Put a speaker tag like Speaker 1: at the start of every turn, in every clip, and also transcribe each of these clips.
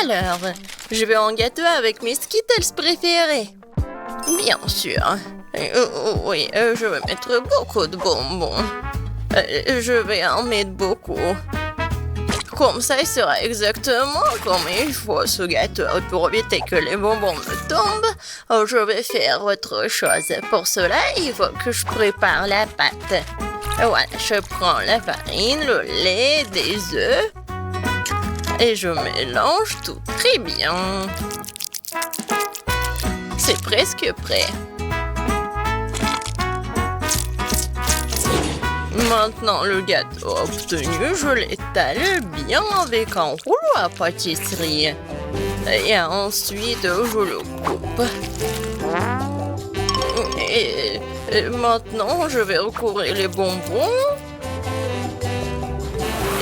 Speaker 1: Alors, je veux un gâteau avec mes Skittles préférés. Bien sûr. Oui, je vais mettre beaucoup de bonbons. Je vais en mettre beaucoup. Comme ça, il sera exactement comme il faut ce gâteau. Pour éviter que les bonbons me tombent, je vais faire autre chose. Pour cela, il faut que je prépare la pâte. Voilà, je prends la farine, le lait, des œufs et je mélange tout très bien. C'est presque prêt. Maintenant, le gâteau obtenu, je l'étale bien avec un rouleau à pâtisserie. Et ensuite, je le coupe. Et maintenant, je vais recouvrir les bonbons.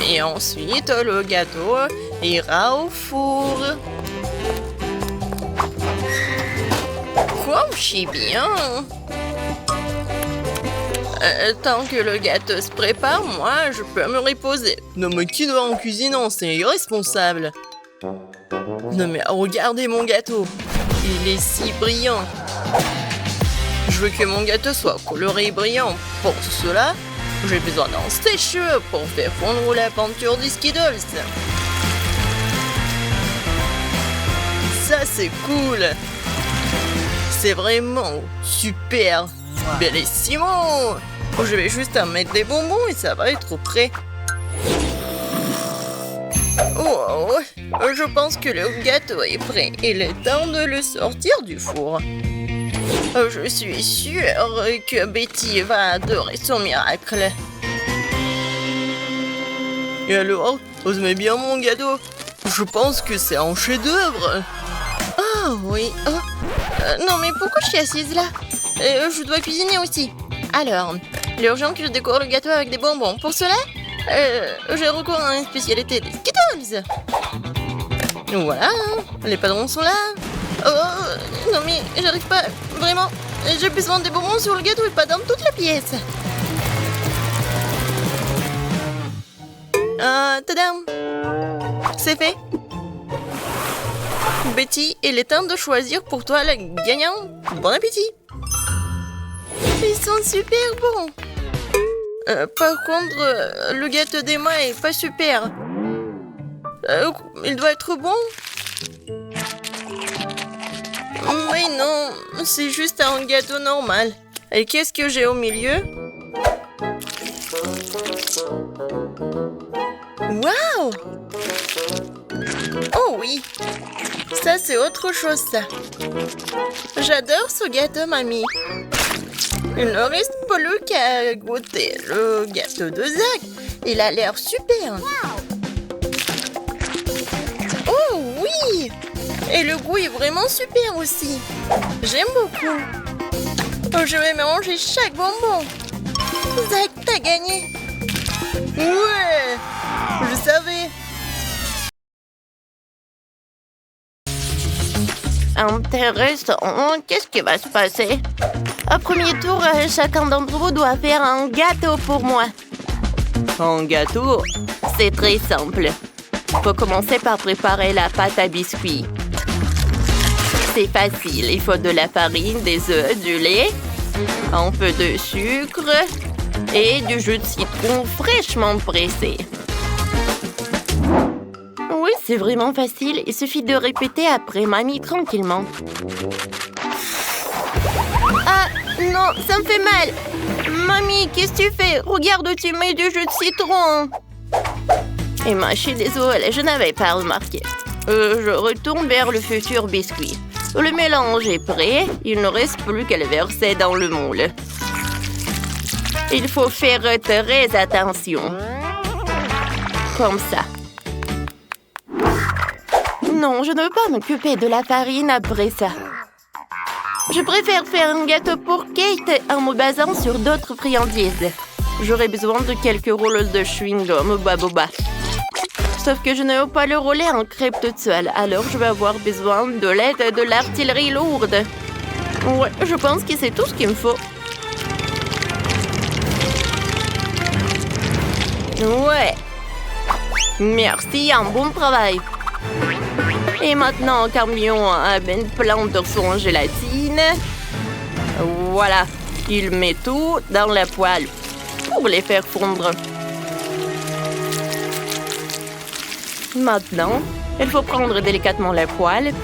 Speaker 1: Et ensuite, le gâteau ira au four. Comme je bien. Tant que le gâteau se prépare, moi, je peux me reposer. Non, mais qui doit en cuisinant? C'est irresponsable. Non, mais regardez mon gâteau. Il est si brillant. Je veux que mon gâteau soit coloré et brillant. Pour cela, j'ai besoin d'un sèche-cheveux pour faire fondre la peinture des Skittles. Ça, c'est cool. C'est vraiment super. Bellissimo. Je vais juste en mettre des bonbons et ça va être prêt. Oh, je pense que le gâteau est prêt. Il est temps de le sortir du four. Je suis sûre que Betty va adorer son miracle. Et alors, vous aimez bien mon gâteau? Je pense que c'est un chef-d'œuvre. Oh oui. Non mais pourquoi je suis assise là? Je dois cuisiner aussi. Alors, l'urgent que je décore le gâteau avec des bonbons. Pour cela, j'ai recours à une spécialité des Skittles. Voilà, les padrons sont là. Oh, non mais j'arrive pas, vraiment. J'ai besoin des bonbons sur le gâteau et pas dans toute la pièce. Tadam! C'est fait. Betty, il est temps de choisir pour toi la gagnante. Bon appétit! Ils sont super bons. Par contre, le gâteau d'Emma est pas super. Il doit être bon. Mais non, c'est juste un gâteau normal. Et qu'est-ce que j'ai au milieu? Waouh! Oh oui! Ça, c'est autre chose, ça. J'adore ce gâteau, mamie. Il ne reste plus qu'à goûter le gâteau de Zach. Il a l'air super. Oh oui! Et le goût est vraiment super aussi. J'aime beaucoup. Je vais manger chaque bonbon. Zach, t'as gagné. Ouais! Je savais. Intéressant. Qu'est-ce qui va se passer? Au premier tour, chacun d'entre vous doit faire un gâteau pour moi. Un gâteau? C'est très simple. Faut commencer par préparer la pâte à biscuits. C'est facile. Il faut de la farine, des œufs, du lait, un peu de sucre et du jus de citron fraîchement pressé. Oui, c'est vraiment facile. Il suffit de répéter après mamie tranquillement. Ah, non, ça me fait mal. Mamie, qu'est-ce que tu fais? Regarde, tu mets du jus de citron. Emma, je suis désolée, je n'avais pas remarqué. Je retourne vers le futur biscuit. Le mélange est prêt. Il ne reste plus qu'à le verser dans le moule. Il faut faire très attention. Comme ça. Non, je ne veux pas m'occuper de la farine après ça. Je préfère faire un gâteau pour Kate en me basant sur d'autres friandises. J'aurai besoin de quelques rouleaux de chewing-gum Baboba. Sauf que je ne veux pas le rouler en crêpe toute seule, alors je vais avoir besoin de l'aide de l'artillerie lourde. Ouais, je pense que c'est tout ce qu'il me faut. Ouais. Merci, un bon travail. Et maintenant, cambions un plein de en gélatine. Voilà, il met tout dans la poêle pour les faire fondre. Maintenant, il faut prendre délicatement la poêle.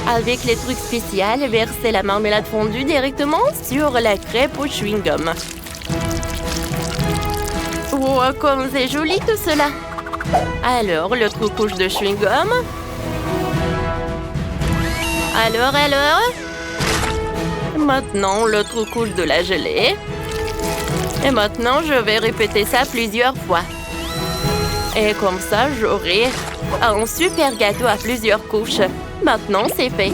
Speaker 1: Avec les trucs spéciaux, verser la marmelade fondue directement sur la crêpe au chewing-gum. Oh, comme c'est joli tout cela! Alors, l'autre couche de chewing-gum. Alors? Maintenant, l'autre couche de la gelée. Et maintenant, je vais répéter ça plusieurs fois. Et comme ça, j'aurai un super gâteau à plusieurs couches. Maintenant, c'est fait.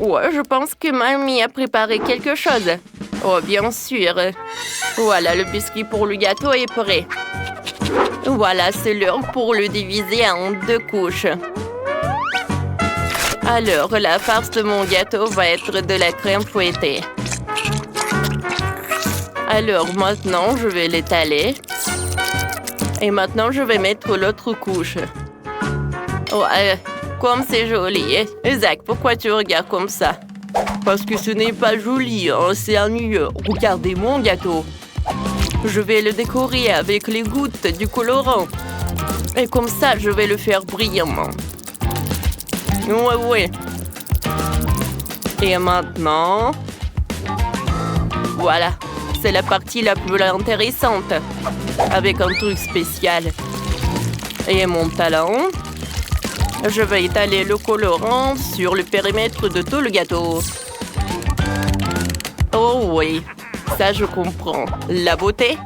Speaker 1: Ouais, je pense que mamie a préparé quelque chose. Oh, bien sûr. Voilà, le biscuit pour le gâteau est prêt. Voilà, c'est l'heure pour le diviser en 2 couches. Alors, la farce de mon gâteau va être de la crème fouettée. Alors, maintenant, je vais l'étaler. Et maintenant, je vais mettre l'autre couche. Oh, comme c'est joli. Zach, pourquoi tu regardes comme ça? Parce que ce n'est pas joli, hein, c'est ennuyeux. Regardez mon gâteau. Je vais le décorer avec les gouttes du colorant. Et comme ça, je vais le faire brillamment. Ouais. Et maintenant... Voilà, c'est la partie la plus intéressante. Avec un truc spécial. Et mon talon. Je vais étaler le colorant sur le périmètre de tout le gâteau. Oh oui, ça je comprends. La beauté.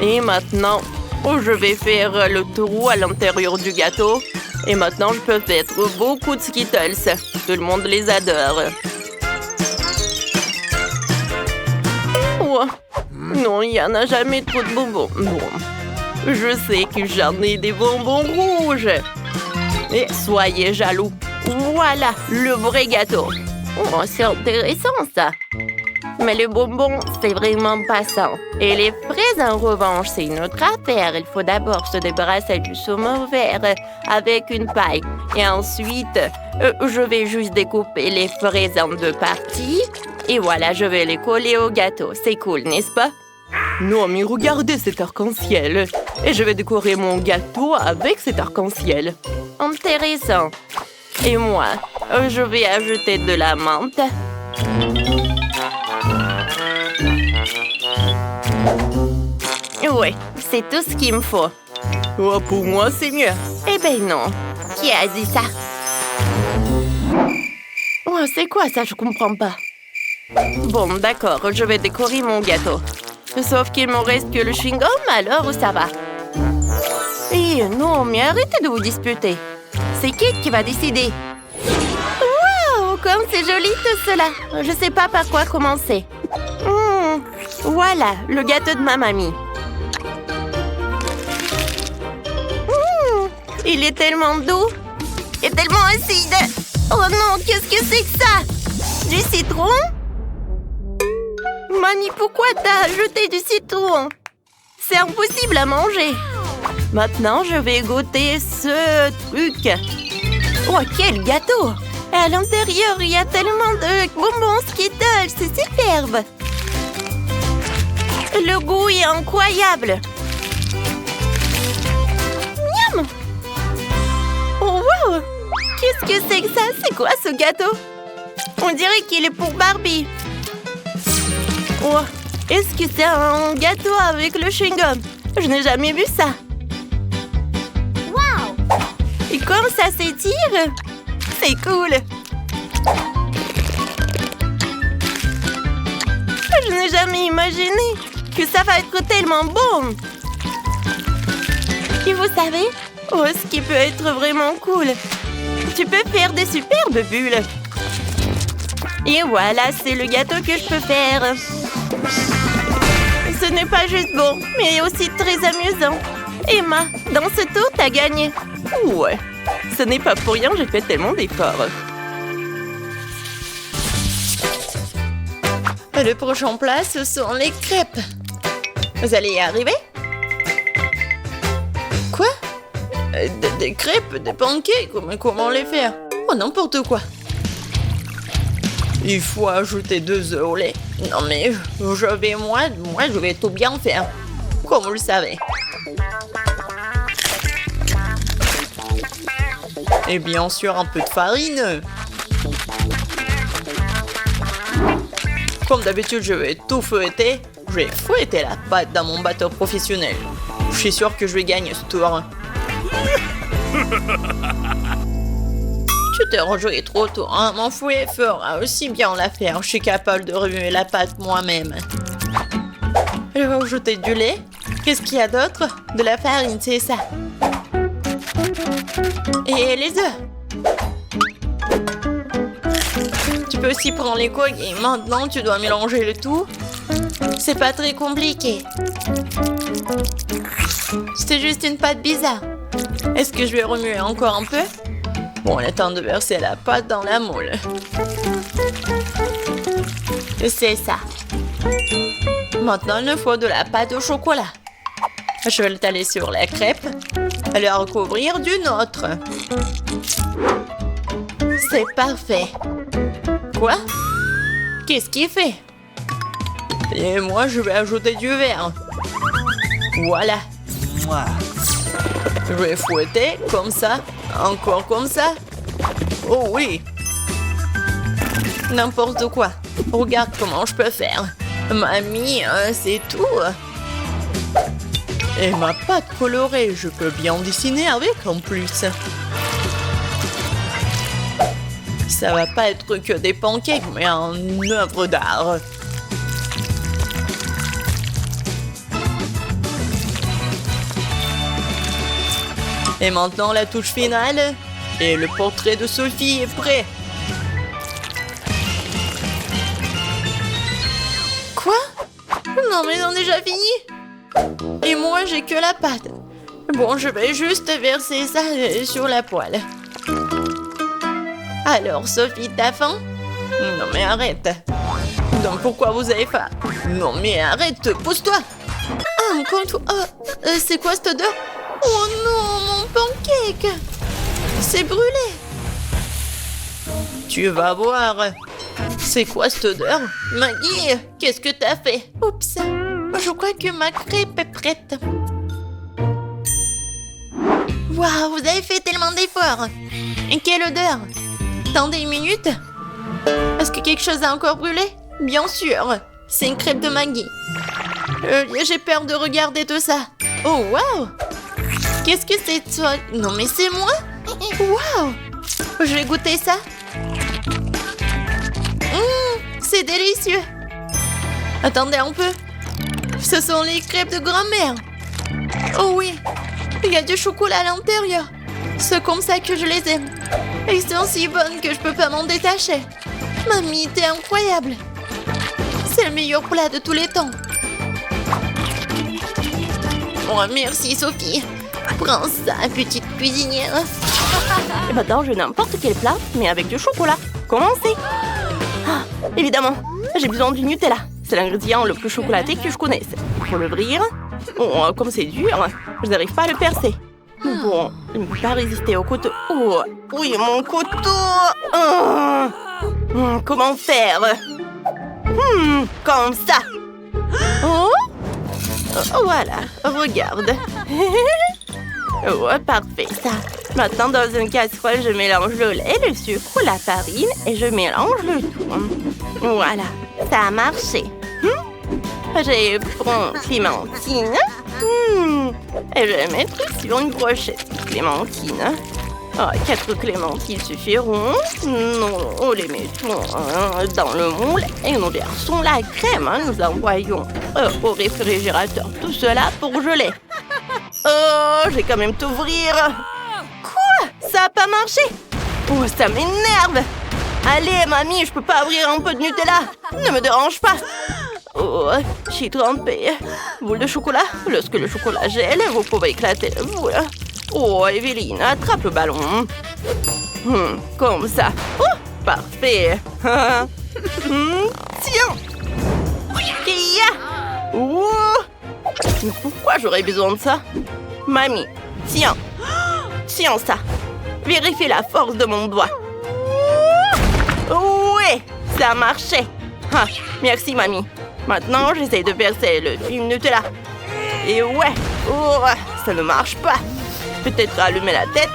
Speaker 1: Et maintenant, je vais faire le trou à l'intérieur du gâteau. Et maintenant, je peux mettre beaucoup de Skittles. Tout le monde les adore. Oh, non, il n'y en a jamais trop de bonbons. Bon, je sais que j'en ai des bonbons rouges. Et soyez jaloux. Voilà, le vrai gâteau. Oh, c'est intéressant, ça. Mais le bonbon, c'est vraiment passant. Et les fraises, en revanche, c'est une autre affaire. Il faut d'abord se débarrasser du saumon vert avec une paille. Et ensuite, je vais juste découper les fraises en 2 parties. Et voilà, je vais les coller au gâteau. C'est cool, n'est-ce pas? Non, mais regardez cet arc-en-ciel. Et je vais décorer mon gâteau avec cet arc-en-ciel. Intéressant. Et moi, je vais ajouter de la menthe. Ouais, c'est tout ce qu'il me faut. Oh, pour moi, c'est mieux. Eh ben non. Qui a dit ça? Oh, c'est quoi ça? Je comprends pas. Bon, d'accord, je vais décorer mon gâteau. Sauf qu'il me reste que le chewing-gum, alors ça va. Eh non, mais arrêtez de vous disputer. C'est qui va décider? Wow, comme c'est joli tout cela. Je sais pas par quoi commencer. Voilà, le gâteau de ma mamie. Il est tellement doux et tellement acide. Oh non, qu'est-ce que c'est que ça? Du citron? Mamie, pourquoi t'as ajouté du citron? C'est impossible à manger. Maintenant, je vais goûter ce truc. Oh, quel gâteau! Et à l'intérieur, il y a tellement de bonbons Skittles. C'est superbe. Le goût est incroyable. Miam! Oh, wow! Qu'est-ce que c'est que ça? C'est quoi ce gâteau? On dirait qu'il est pour Barbie. Oh, est-ce que c'est un gâteau avec le chewing-gum? Je n'ai jamais vu ça. Wow! Et comme ça s'étire, c'est cool. Je n'ai jamais imaginé que ça va être tellement bon. Et vous savez, ce qui peut être vraiment cool, tu peux faire des superbes bulles. Et voilà, c'est le gâteau que je peux faire. Ce n'est pas juste bon, mais aussi très amusant. Emma, dans ce tour, t'as gagné. Ouais, ce n'est pas pour rien, j'ai fait tellement d'efforts. Le prochain plat, ce sont les crêpes. Vous allez y arriver? Quoi? Des crêpes, des pancakes, mais comment les faire? Oh, n'importe quoi. Il faut ajouter 2 œufs au lait. Non mais je vais tout bien faire. Comme vous le savez. Et bien sûr un peu de farine. Comme d'habitude, je vais tout fouetter. Je vais fouetter la pâte dans mon batteur professionnel. Je suis sûr que je vais gagner ce tour. Tu t'es rejoué trop tôt, hein? Mon fouet fera aussi bien l'affaire. Je suis capable de remuer la pâte moi-même. Je vais ajouter du lait. Qu'est-ce qu'il y a d'autre? De la farine, c'est ça. Et les œufs. Tu peux aussi prendre les coques et maintenant tu dois mélanger le tout. C'est pas très compliqué. C'est juste une pâte bizarre. Est-ce que je vais remuer encore un peu? Bon, il est temps de verser la pâte dans la moule. C'est ça. Maintenant, il nous faut de la pâte au chocolat. Je vais l'étaler sur la crêpe et la recouvrir d'une autre. C'est parfait. Quoi? Qu'est-ce qu'il fait? Et moi, je vais ajouter du verre. Voilà. Je vais fouetter comme ça. Encore comme ça. Oh oui. N'importe quoi. Regarde comment je peux faire. Mamie, c'est tout. Et ma pâte colorée, je peux bien dessiner avec en plus. Ça va pas être que des pancakes, mais une œuvre d'art. Et maintenant, la touche finale. Et le portrait de Sophie est prêt. Quoi? Non, mais on a déjà fini. Et moi, j'ai que la pâte. Bon, je vais juste verser ça sur la poêle. Alors, Sophie, t'as faim? Non, mais arrête. Donc, pourquoi vous avez faim? Non, mais arrête, pousse-toi. Ah, encore tout. Oh, c'est quoi cette odeur? Oh non, mon pancake! C'est brûlé! Tu vas voir! C'est quoi cette odeur? Maggie, qu'est-ce que t'as fait? Oups! Je crois que ma crêpe est prête. Waouh, vous avez fait tellement d'efforts! Et quelle odeur! Attendez une minute! Est-ce que quelque chose a encore brûlé? Bien sûr! C'est une crêpe de Maggie. J'ai peur de regarder tout ça. Oh, waouh! Qu'est-ce que c'est toi? Non mais c'est moi? Waouh! Je vais goûter ça. C'est délicieux. Attendez un peu. Ce sont les crêpes de grand-mère. Oh oui, il y a du chocolat à l'intérieur. C'est comme ça que je les aime. Elles sont si bonnes que je peux pas m'en détacher. Mamie, t'es incroyable. C'est le meilleur plat de tous les temps. Oh, merci Sophie. Prends ça, petite cuisinière.
Speaker 2: Et maintenant, je veux n'importe quel plat, mais avec du chocolat. Commencez. Ah, évidemment, j'ai besoin du Nutella. C'est l'ingrédient le plus chocolaté que je connaisse. Pour l'ouvrir, oh, comme c'est dur, je n'arrive pas à le percer. Bon, je ne peux pas résister au couteau. Oh, oui, mon couteau. Comment faire? Comme ça. Oh, voilà, regarde. Oh, parfait, ça. Maintenant, dans une casserole, je mélange le lait, le sucre, la farine et je mélange le tout. Voilà, ça a marché. Je prends clémentine. Et je vais mettre sur une brochette clémentine. 4 clémentines suffiront. Nous les mettons dans le moule et nous versons la crème. Nous envoyons au réfrigérateur tout cela pour geler. Oh, je vais quand même t'ouvrir. Quoi? Ça n'a pas marché? Oh, ça m'énerve. Allez, mamie, je peux pas ouvrir un peu de Nutella. Ne me dérange pas. Oh, je suis trempée. Boule de chocolat. Lorsque le chocolat gèle, vous pouvez éclater le boule. Oh, Evelyne, attrape le ballon. Comme ça. Oh, parfait. Tiens. Kia. Oh. Mais pourquoi j'aurais besoin de ça? Mamie, tiens. Tiens ça. Vérifie la force de mon doigt. Ouais, ça marchait. Ah, merci, mamie. Maintenant, j'essaie de percer le film Nutella. Et ouais, oh, ça ne marche pas. Peut-être allumer la tête.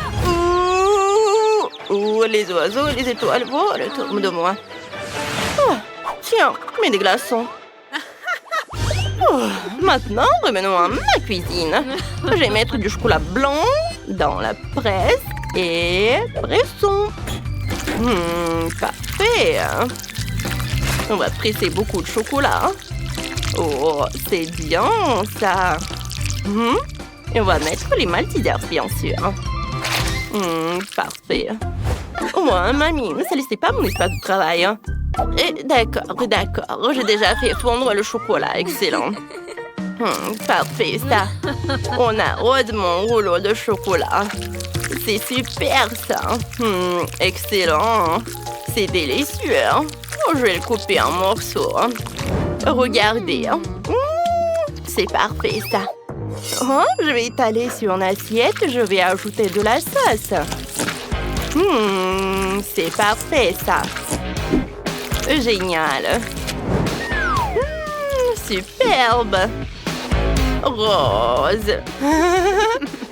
Speaker 2: Ouh, les oiseaux et les étoiles volent autour de moi. Oh, tiens, mais des glaçons. Oh, maintenant, revenons à ma cuisine. Je vais mettre du chocolat blanc dans la presse et pressons. Parfait. On va presser beaucoup de chocolat. Oh, c'est bien ça. Et on va mettre les maltesers, bien sûr. Parfait. Au moins, mamie, ne se laissez pas mon espace de travail. D'accord. J'ai déjà fait fondre le chocolat. Excellent. Parfait, ça. On arrose mon rouleau de chocolat. C'est super, ça. Excellent. C'est délicieux. Je vais le couper en morceaux. Regardez. C'est parfait, ça. Je vais étaler sur une assiette. Je vais ajouter de la sauce. C'est parfait, ça. Génial. Superbe. Rose.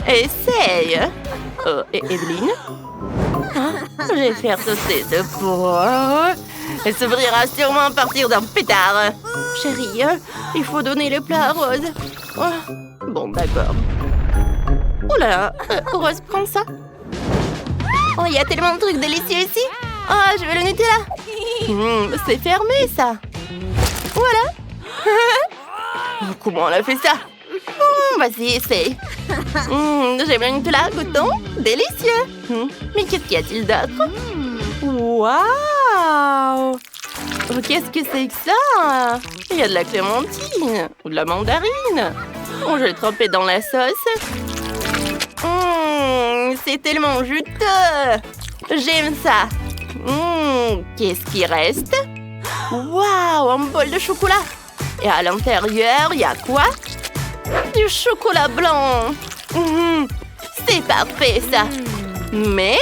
Speaker 2: Essaye. Evelyne? Je vais faire sauter ce pot. Elle s'ouvrira sûrement à partir d'un pétard. Chérie, il faut donner le plat à Rose. Bon, d'accord. Oh là là, Rose, prends ça. Oh, il y a tellement de trucs délicieux ici. Je veux le Nutella. C'est fermé, ça. Voilà. Comment elle a fait ça? Vas-y, essaye. J'aime le Nutella, goûtons. Délicieux. Mais qu'est-ce qu'il y a-t-il d'autre? Waouh! Qu'est-ce que c'est que ça? Il y a de la clémentine ou de la mandarine. Je vais le tremper dans la sauce. C'est tellement juteux. J'aime ça. Qu'est-ce qui reste? Waouh, un bol de chocolat. Et à l'intérieur, il y a quoi? Du chocolat blanc. C'est parfait, ça. Mais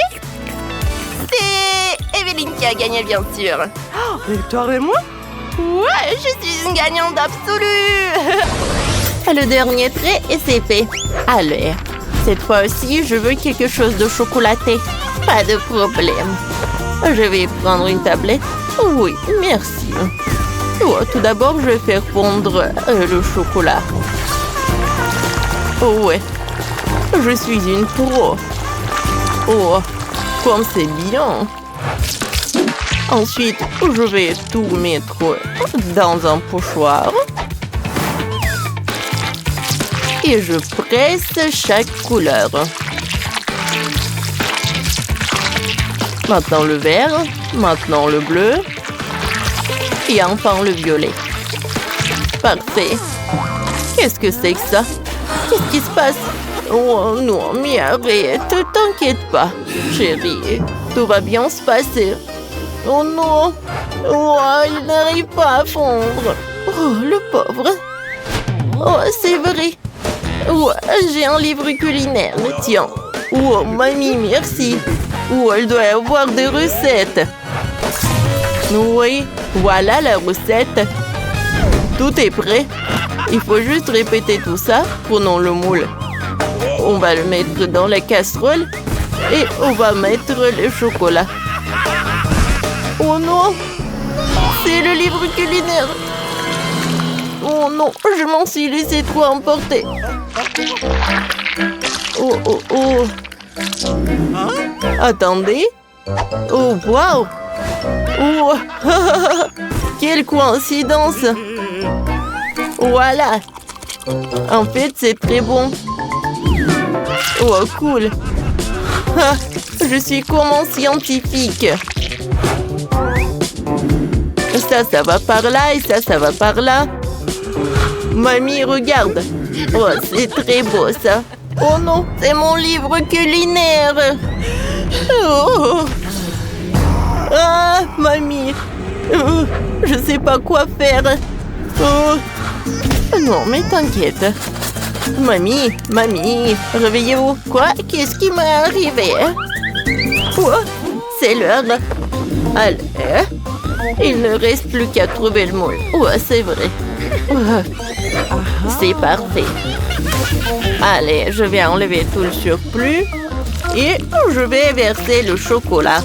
Speaker 2: c'est Evelyne qui a gagné, bien sûr. Victoire et moi? Ouais, je suis une gagnante absolue. Le dernier trait et c'est fait. Allez, cette fois aussi, je veux quelque chose de chocolaté. Pas de problème. Je vais prendre une tablette. Oui, merci. Tout d'abord, je vais faire fondre le chocolat. Ouais, je suis une pro. Comme c'est bien. Ensuite, je vais tout mettre dans un pochoir. Et je presse chaque couleur. Maintenant le vert, maintenant le bleu. Et enfin le violet. Parfait. Qu'est-ce que c'est que ça? Qu'est-ce qui se passe? Oh non, mais arrête, t'inquiète pas, chérie. Tout va bien se passer. Oh non! Il n'arrive pas à fondre. Oh, le pauvre. Oh, c'est vrai. J'ai un livre culinaire, tiens. Mamie, merci. Elle doit avoir des recettes. Oui, voilà la recette. Tout est prêt. Il faut juste répéter tout ça. Prenons le moule. On va le mettre dans la casserole et on va mettre le chocolat. Oh non! C'est le livre culinaire. Oh non, je m'en suis laissé trop emporter. Oh. Attendez. Oh, waouh! Quelle coïncidence! Voilà! En fait, c'est très bon. Oh, cool! Je suis comme un scientifique. Ça va par là et ça va par là. Mamie, regarde. Oh, c'est très beau, ça. Oh non, c'est mon livre culinaire. Oh. Ah, mamie. Je sais pas quoi faire. Oh. Non, mais t'inquiète. Mamie, réveillez-vous. Quoi? Qu'est-ce qui m'est arrivé? Quoi? C'est l'heure. Allez, il ne reste plus qu'à trouver le moule. Ouais, c'est vrai. C'est parfait. Allez, je vais enlever tout le surplus et je vais verser le chocolat.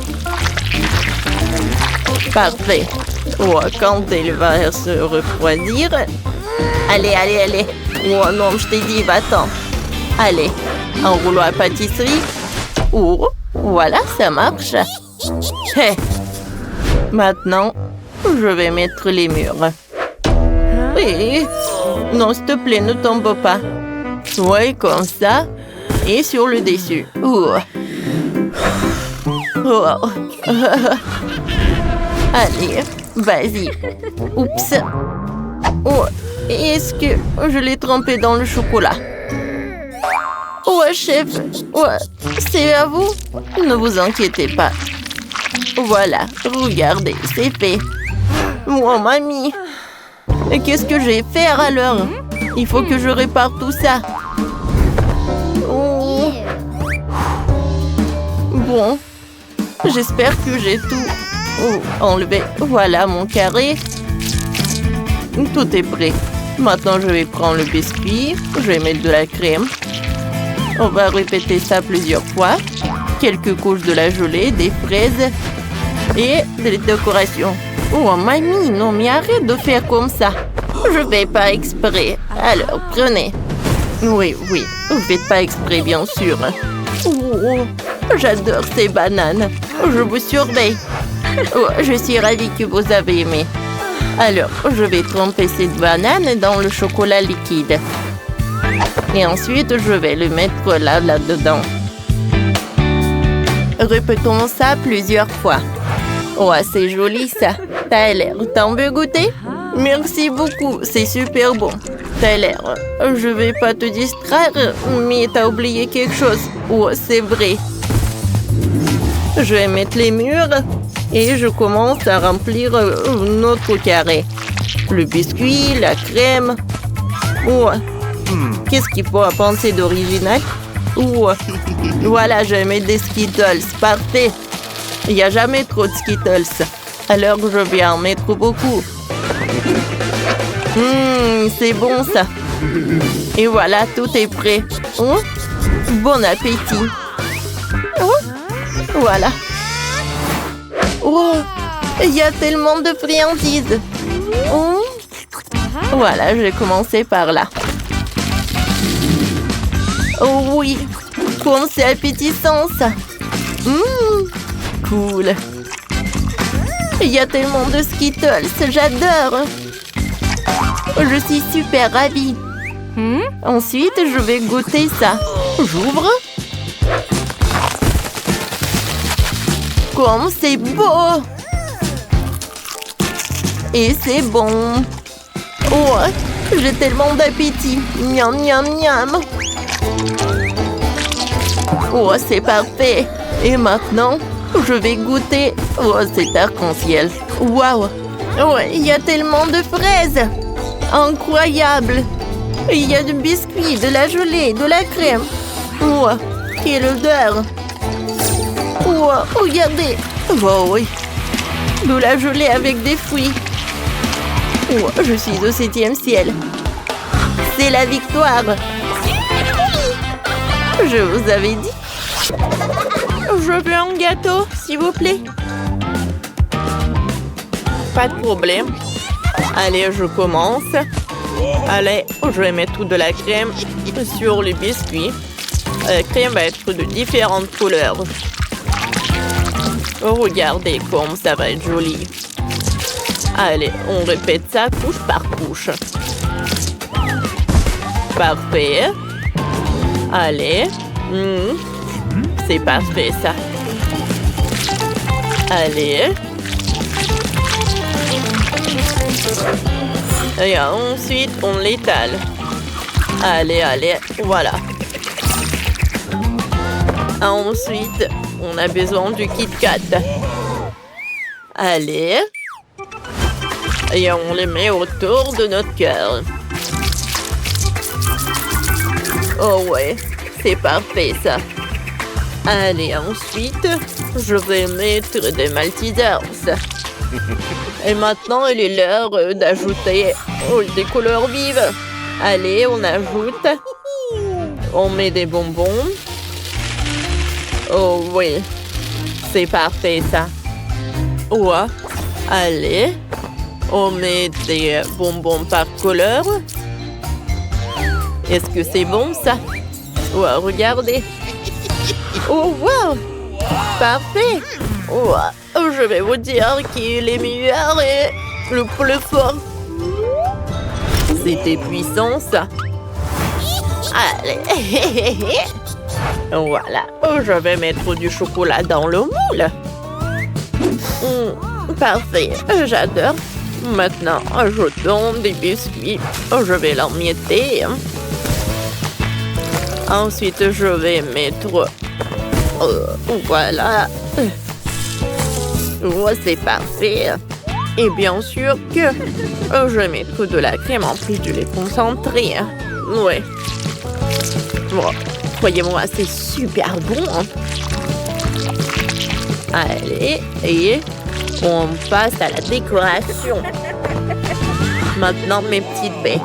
Speaker 2: Parfait. Oh, quand il va se refroidir... Allez. Oh non, je t'ai dit, va-t'en. Allez, un rouleau à pâtisserie. Oh, voilà, ça marche. Hé. Maintenant, je vais mettre les murs. Oui. Non, s'il te plaît, ne tombe pas. Ouais, comme ça. Et sur le dessus. Oh. Allez, vas-y. Oups. Oh, est-ce que je l'ai trempé dans le chocolat? Ouais, chef. Ouais, c'est à vous. Ne vous inquiétez pas. Voilà, regardez, c'est fait. Oh, mamie. Et qu'est-ce que je vais faire alors? Il faut que je répare tout ça. Oh. Bon, j'espère que j'ai tout enlevé. Voilà mon carré. Tout est prêt. Maintenant, je vais prendre le biscuit. Je vais mettre de la crème. On va répéter ça plusieurs fois. Quelques couches de la gelée, des fraises et des décorations. Oh, mamie, non, mais arrête de faire comme ça. Je fais pas exprès. Alors, prenez. Oui, vous faites pas exprès, bien sûr. Oh, j'adore ces bananes. Je vous surveille. Oh, je suis ravie que vous avez aimé. Alors, je vais tremper cette banane dans le chocolat liquide. Et ensuite, je vais le mettre là-dedans. Répétons ça plusieurs fois. Oh, c'est joli ça. T'as l'air. T'en veux goûter? Merci beaucoup, c'est super bon. T'as l'air. Je vais pas te distraire, mais t'as oublié quelque chose. Oh, c'est vrai. Je vais mettre les murs et je commence à remplir notre carré. Le biscuit, la crème. Oh, qu'est-ce qu'il faut à penser d'original? Oh, voilà, je vais mettre des Skittles. Parfait. Il n'y a jamais trop de Skittles. Alors, je vais en mettre beaucoup. C'est bon ça. Et voilà, tout est prêt. Oh, bon appétit. Oh, voilà. Oh, il y a tellement de friandises. Oh. Voilà, je vais commencer par là. Oh oui, comme c'est appétissant ça. Cool. Il y a tellement de Skittles, j'adore. Je suis super ravie. Ensuite, je vais goûter ça. J'ouvre. Comme c'est beau. Et c'est bon. Oh, j'ai tellement d'appétit. Miam, miam, miam. Oh, c'est parfait. Et maintenant, je vais goûter. Oh, c'est arc-en-ciel. Waouh. Oh, il y a tellement de fraises. Incroyable. Il y a du biscuit, de la gelée, de la crème. Oh, quelle odeur. Oh, regardez. Oh oui. De la gelée avec des fruits. Oh, je suis au 7e ciel. C'est la victoire. Je vous avais dit. Je veux un gâteau, s'il vous plaît. Pas de problème. Allez, je commence. Allez, je vais mettre de la crème sur le biscuit. La crème va être de différentes couleurs. Regardez comme ça va être joli. Allez, on répète ça couche par couche. Parfait. Allez. C'est parfait ça. Allez. Et ensuite, on l'étale. Allez, allez, voilà. Ensuite, on a besoin du Kit Kat. Allez. Et on le met autour de notre cœur. Oh ouais, c'est parfait ça. Allez, ensuite, je vais mettre des Maltesers. Et maintenant, il est l'heure d'ajouter des couleurs vives. Allez, on ajoute. On met des bonbons. Oh oui, c'est parfait ça. Ouais, allez, on met des bonbons par couleur. Est-ce que c'est bon ça? Ouais, regardez. Oh wow, parfait. Ouais, je vais vous dire qu'il est meilleur et le plus fort. C'était puissant ça. Allez. Voilà, je vais mettre du chocolat dans le moule. Parfait, j'adore. Maintenant, ajoutons des biscuits. Je vais l'emietter. Ensuite, je vais mettre... voilà. Ouais, c'est parfait. Et bien sûr que je vais mettre de la crème en plus du lait concentré. Ouais. Bon, croyez-moi, c'est super bon. Allez, et on passe à la décoration. Maintenant, mes petites baies.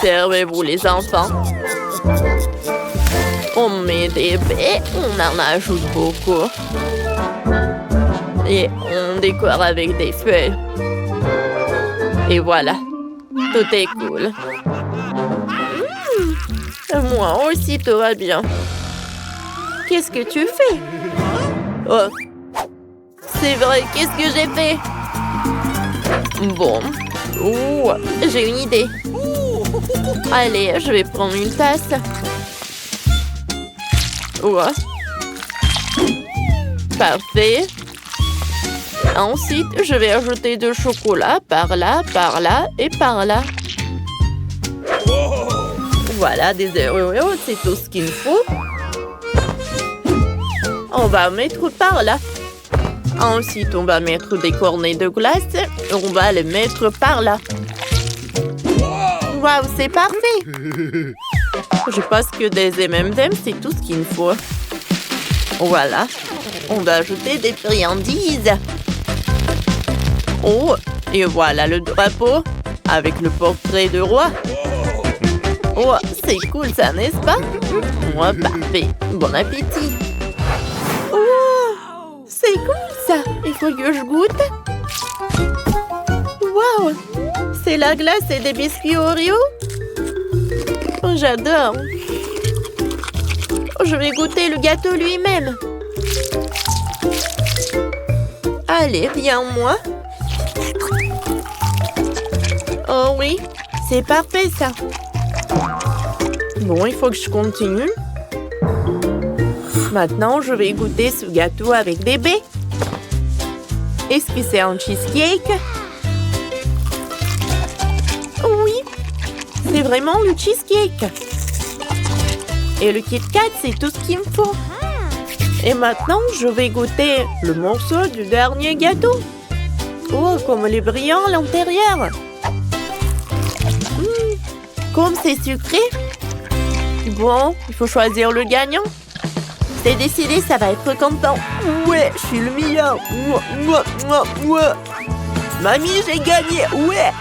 Speaker 2: Servez-vous les enfants. On met des baies, on en ajoute beaucoup. Et on décore avec des feuilles. Et voilà, tout est cool. Moi aussi, tout va bien. Qu'est-ce que tu fais? Oh, c'est vrai, qu'est-ce que j'ai fait? Bon, j'ai une idée. Allez, je vais prendre une tasse. Ouais. Parfait. Ensuite, je vais ajouter du chocolat par là et par là. Voilà, des Oreos, c'est tout ce qu'il faut. On va mettre par là. Ensuite, on va mettre des cornets de glace. On va les mettre par là. Waouh, c'est parfait. Je pense que des M&M's, c'est tout ce qu'il faut. Voilà. On va ajouter des friandises. Oh, et voilà le drapeau avec le portrait de roi. Oh, c'est cool ça, n'est-ce pas? Moi, parfait. Bon appétit. Oh, c'est cool ça. Il faut que je goûte. Waouh, c'est la glace et des biscuits Oreo. Oh, j'adore. Je vais goûter le gâteau lui-même. Allez, viens moi. Oh oui, c'est parfait ça. Bon, il faut que je continue. Maintenant, je vais goûter ce gâteau avec des baies. Est-ce que c'est un cheesecake? Oui, c'est vraiment le cheesecake. Et le Kit Kat, c'est tout ce qu'il me faut. Et maintenant, je vais goûter le morceau du dernier gâteau. Oh, comme il est brillant à l'intérieur. Comme c'est sucré. Bon, il faut choisir le gagnant. C'est décidé, ça va être content. Ouais, je suis le meilleur. Mamie, j'ai gagné. Ouais.